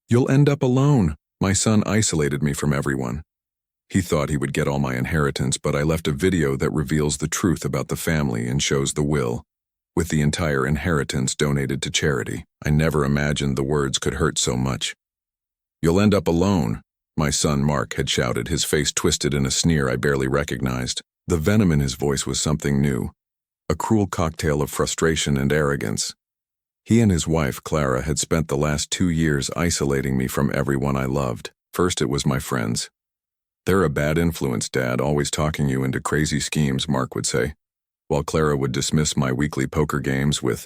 You'll end up alone. My son isolated me from everyone. He thought he would get all my inheritance, but I left a video that reveals the truth about the family and shows the will, with the entire inheritance donated to charity. I never imagined the words could hurt so much. You'll end up alone, my son Mark had shouted, his face twisted in a sneer I barely recognized. The venom in his voice was something new, a cruel cocktail of frustration and arrogance. He and his wife, Clara, had spent the last 2 years isolating me from everyone I loved. First it was my friends. They're a bad influence, Dad, always talking you into crazy schemes, Mark would say, while Clara would dismiss my weekly poker games with,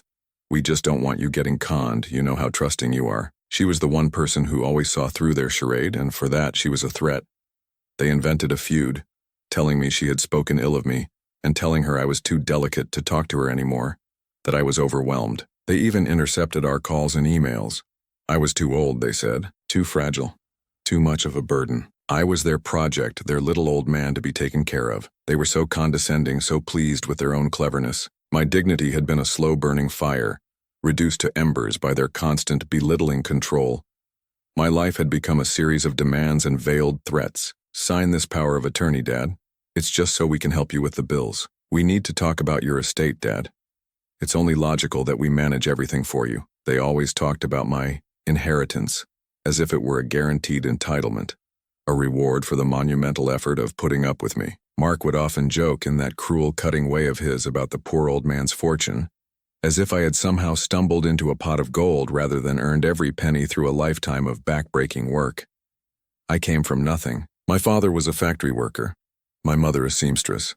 we just don't want you getting conned, you know how trusting you are. She was the one person who always saw through their charade, and for that she was a threat. They invented a feud, telling me she had spoken ill of me, and telling her I was too delicate to talk to her anymore, that I was overwhelmed. They even intercepted our calls and emails. I was too old, they said, too fragile, too much of a burden. I was their project, their little old man to be taken care of. They were so condescending, so pleased with their own cleverness. My dignity had been a slow-burning fire, reduced to embers by their constant belittling control. My life had become a series of demands and veiled threats. Sign this power of attorney, Dad. It's just so we can help you with the bills. We need to talk about your estate, Dad. It's only logical that we manage everything for you. They always talked about my inheritance, as if it were a guaranteed entitlement, a reward for the monumental effort of putting up with me. Mark would often joke in that cruel, cutting way of his about the poor old man's fortune, as if I had somehow stumbled into a pot of gold rather than earned every penny through a lifetime of back-breaking work. I came from nothing. My father was a factory worker, my mother a seamstress.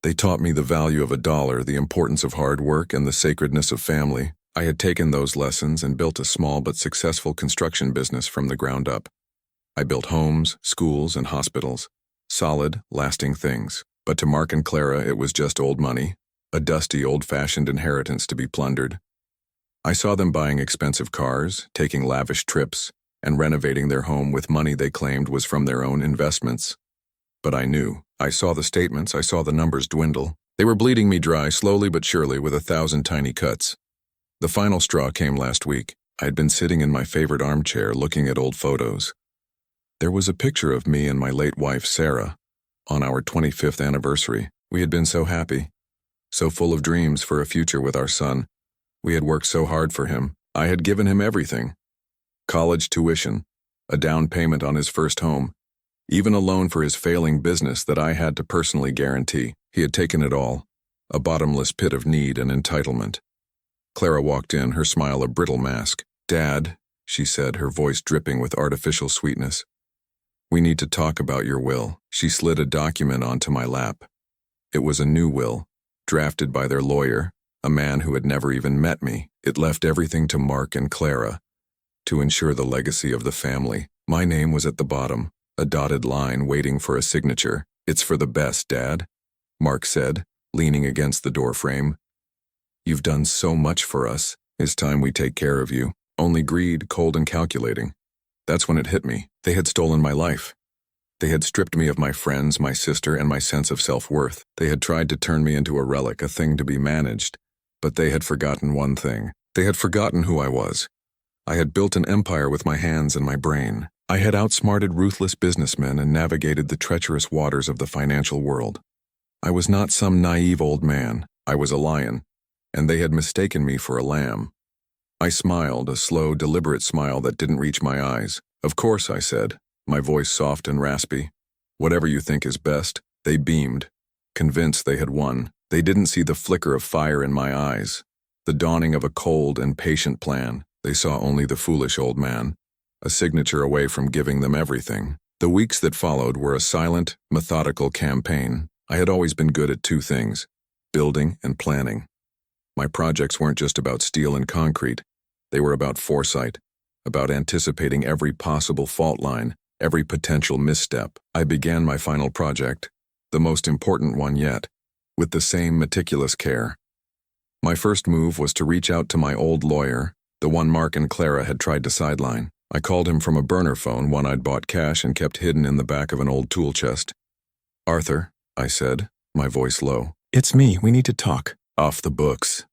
They taught me the value of a dollar, the importance of hard work, and the sacredness of family. I had taken those lessons and built a small but successful construction business from the ground up. I built homes, schools, and hospitals. Solid, lasting things. But to Mark and Clara, it was just old money, a dusty, old-fashioned inheritance to be plundered. I saw them buying expensive cars, taking lavish trips, and renovating their home with money they claimed was from their own investments. But I knew. I saw the statements, I saw the numbers dwindle. They were bleeding me dry, slowly but surely, with 1,000 tiny cuts. The final straw came last week. I had been sitting in my favorite armchair looking at old photos. There was a picture of me and my late wife, Sarah, on our 25th anniversary. We had been so happy, so full of dreams for a future with our son. We had worked so hard for him. I had given him everything. College tuition, a down payment on his first home, even a loan for his failing business that I had to personally guarantee. He had taken it all, a bottomless pit of need and entitlement. Clara walked in, her smile a brittle mask. Dad, she said, her voice dripping with artificial sweetness. We need to talk about your will. She slid a document onto my lap. It was a new will, drafted by their lawyer, a man who had never even met me. It left everything to Mark and Clara, to ensure the legacy of the family. My name was at the bottom, a dotted line waiting for a signature. It's for the best, Dad, Mark said, leaning against the doorframe. You've done so much for us. It's time we take care of you. Only greed, cold and calculating. That's when it hit me. They had stolen my life. They had stripped me of my friends, my sister, and my sense of self-worth. They had tried to turn me into a relic, a thing to be managed. But they had forgotten one thing. They had forgotten who I was. I had built an empire with my hands and my brain. I had outsmarted ruthless businessmen and navigated the treacherous waters of the financial world. I was not some naive old man. I was a lion, and they had mistaken me for a lamb. I smiled, a slow, deliberate smile that didn't reach my eyes. Of course, I said, my voice soft and raspy. Whatever you think is best. They beamed, convinced they had won. They didn't see the flicker of fire in my eyes, the dawning of a cold and patient plan. They saw only the foolish old man, a signature away from giving them everything. The weeks that followed were a silent, methodical campaign. I had always been good at two things, building and planning. My projects weren't just about steel and concrete. They were about foresight, about anticipating every possible fault line, every potential misstep. I began my final project, the most important one yet, with the same meticulous care. My first move was to reach out to my old lawyer, the one Mark and Clara had tried to sideline. I called him from a burner phone, one I'd bought cash and kept hidden in the back of an old tool chest. Arthur, I said, my voice low. It's me, we need to talk. Off the books.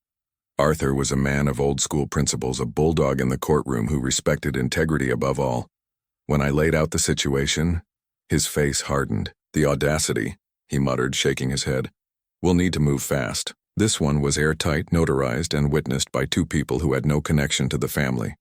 Arthur was a man of old-school principles, a bulldog in the courtroom who respected integrity above all. When I laid out the situation, his face hardened. "The audacity," he muttered, shaking his head. "We'll need to move fast." This one was airtight, notarized, and witnessed by two people who had no connection to the family.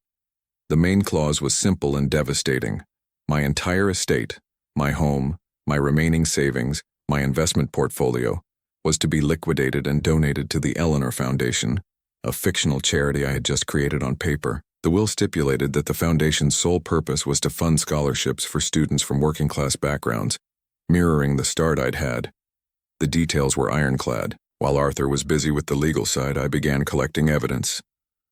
The main clause was simple and devastating. My entire estate, my home, my remaining savings, my investment portfolio, was to be liquidated and donated to the Eleanor Foundation, a fictional charity I had just created on paper. The will stipulated that the foundation's sole purpose was to fund scholarships for students from working-class backgrounds, mirroring the start I'd had. The details were ironclad. While Arthur was busy with the legal side, I began collecting evidence.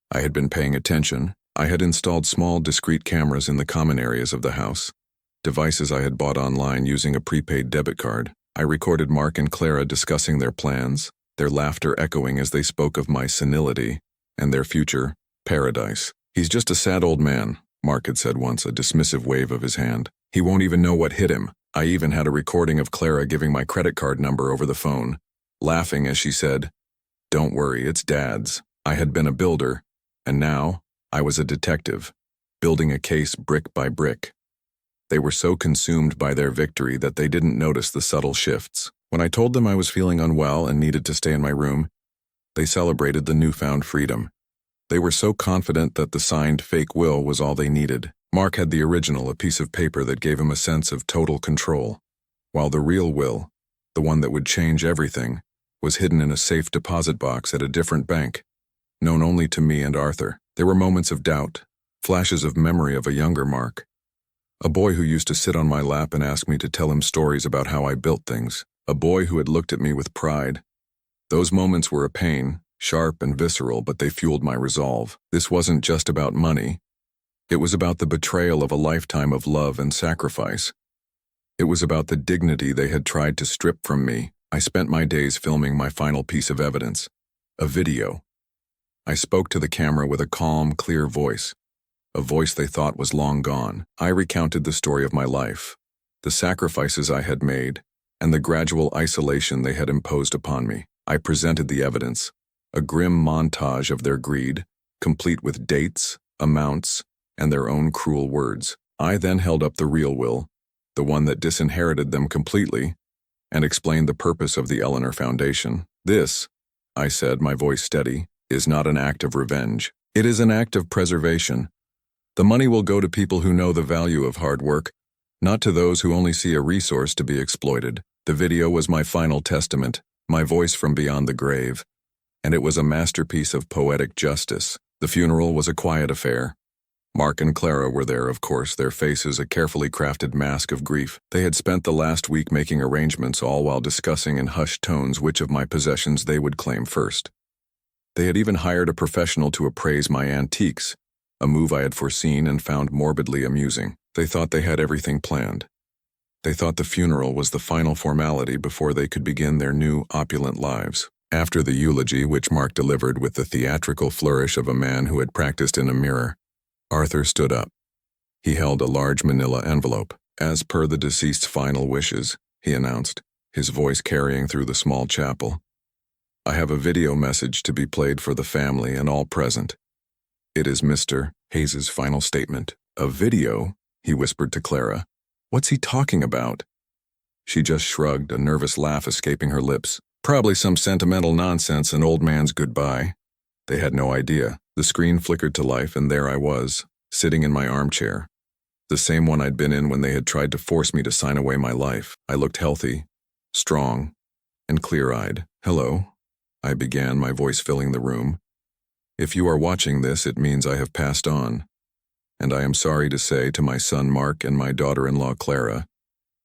I had been paying attention. I had installed small, discrete cameras in the common areas of the house, devices I had bought online using a prepaid debit card. I recorded Mark and Clara discussing their plans, their laughter echoing as they spoke of my senility and their future paradise. "He's just a sad old man," Mark had said once, a dismissive wave of his hand. "He won't even know what hit him." I even had a recording of Clara giving my credit card number over the phone, laughing as she said, "Don't worry, it's Dad's." I had been a builder, and now I was a detective, building a case brick by brick. They were so consumed by their victory that they didn't notice the subtle shifts. When I told them I was feeling unwell and needed to stay in my room, they celebrated the newfound freedom. They were so confident that the signed fake will was all they needed. Mark had the original, a piece of paper that gave him a sense of total control, while the real will, the one that would change everything, was hidden in a safe deposit box at a different bank, known only to me and Arthur. There were moments of doubt, flashes of memory of a younger Mark, a boy who used to sit on my lap and ask me to tell him stories about how I built things, a boy who had looked at me with pride. Those moments were a pain, sharp and visceral, but they fueled my resolve. This wasn't just about money. It was about the betrayal of a lifetime of love and sacrifice. It was about the dignity they had tried to strip from me. I spent my days filming my final piece of evidence, a video. I spoke to the camera with a calm, clear voice, a voice they thought was long gone. I recounted the story of my life, the sacrifices I had made, and the gradual isolation they had imposed upon me. I presented the evidence, a grim montage of their greed, complete with dates, amounts, and their own cruel words. I then held up the real will, the one that disinherited them completely, and explained the purpose of the Eleanor Foundation. "This," I said, my voice steady, "is not an act of revenge. It is an act of preservation. The money will go to people who know the value of hard work, not to those who only see a resource to be exploited." The video was my final testament, my voice from beyond the grave, and it was a masterpiece of poetic justice. The funeral was a quiet affair. Mark and Clara were there, of course, their faces a carefully crafted mask of grief. They had spent the last week making arrangements, all while discussing in hushed tones which of my possessions they would claim first. They had even hired a professional to appraise my antiques, a move I had foreseen and found morbidly amusing. They thought they had everything planned. They thought the funeral was the final formality before they could begin their new, opulent lives. After the eulogy, which Mark delivered with the theatrical flourish of a man who had practiced in a mirror, Arthur stood up. He held a large manila envelope. "As per the deceased's final wishes," he announced, his voice carrying through the small chapel, "I have a video message to be played for the family and all present. It is Mr. Hayes's final statement." "A video?" he whispered to Clara. "What's he talking about?" She just shrugged, a nervous laugh escaping her lips. "Probably some sentimental nonsense, an old man's goodbye." They had no idea. The screen flickered to life, and there I was, sitting in my armchair, the same one I'd been in when they had tried to force me to sign away my life. I looked healthy, strong, and clear-eyed. "Hello," I began, my voice filling the room. "If you are watching this, it means I have passed on, and I am sorry to say to my son Mark and my daughter-in-law Clara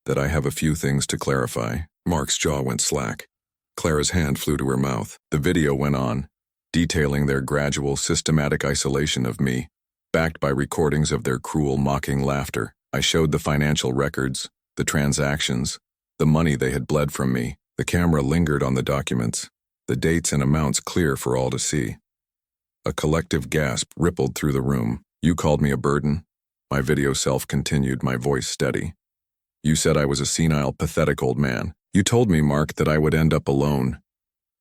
that I have a few things to clarify." Mark's jaw went slack. Clara's hand flew to her mouth. The video went on, detailing their gradual, systematic isolation of me, backed by recordings of their cruel, mocking laughter. I showed the financial records, the transactions, the money they had bled from me. The camera lingered on the documents, the dates and amounts clear for all to see. A collective gasp rippled through the room. "You called me a burden?" My video self continued, my voice steady. "You said I was a senile, pathetic old man. You told me, Mark, that I would end up alone.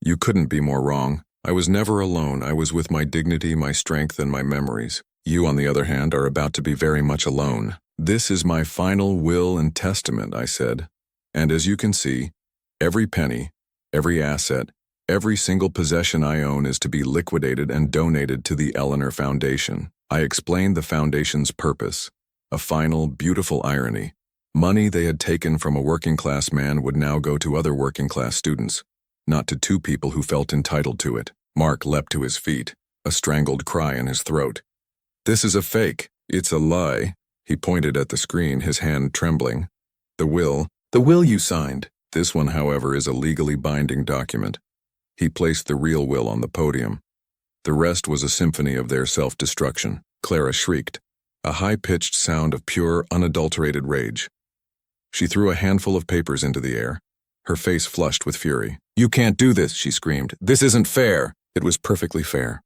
You couldn't be more wrong." I was never alone. I was with my dignity, my strength, and my memories. You, on the other hand, are about to be very much alone. This is my final will and testament, I said. And as you can see, every penny, every asset, every single possession I own is to be liquidated and donated to the Eleanor Foundation. I explained the foundation's purpose, a final, beautiful irony. Money they had taken from a working-class man would now go to other working-class students, not to two people who felt entitled to it. Mark leapt to his feet, a strangled cry in his throat. This is a fake. It's a lie. He pointed at the screen, his hand trembling. The will you signed. This one, however, is a legally binding document. He placed the real will on the podium. The rest was a symphony of their self-destruction. Clara shrieked, a high-pitched sound of pure, unadulterated rage. She threw a handful of papers into the air, her face flushed with fury. "You can't do this," she screamed. "This isn't fair." It was perfectly fair.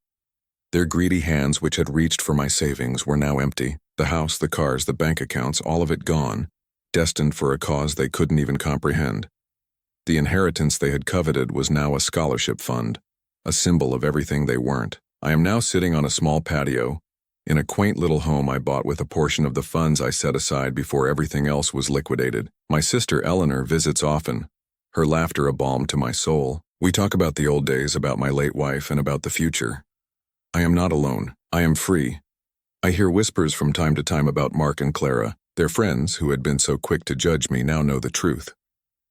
Their greedy hands, which had reached for my savings, were now empty. The house, the cars, the bank accounts, all of it gone, destined for a cause they couldn't even comprehend. The inheritance they had coveted was now a scholarship fund, a symbol of everything they weren't. I am now sitting on a small patio, in a quaint little home I bought with a portion of the funds I set aside before everything else was liquidated. My sister Eleanor visits often, her laughter a balm to my soul. We talk about the old days, about my late wife, and about the future. I am not alone. I am free. I hear whispers from time to time about Mark and Clara. Their friends, who had been so quick to judge me, now know the truth.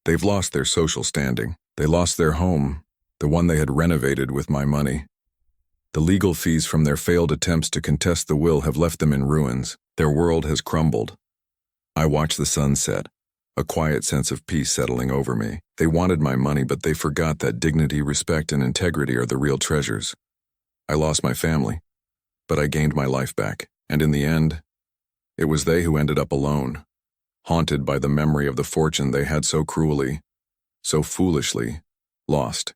They've lost their social standing. They lost their home, the one they had renovated with my money. The legal fees from their failed attempts to contest the will have left them in ruins. Their world has crumbled. I watch the sun set, a quiet sense of peace settling over me. They wanted my money, but they forgot that dignity, respect, and integrity are the real treasures. I lost my family, but I gained my life back. And in the end, it was they who ended up alone, haunted by the memory of the fortune they had so cruelly, so foolishly, lost.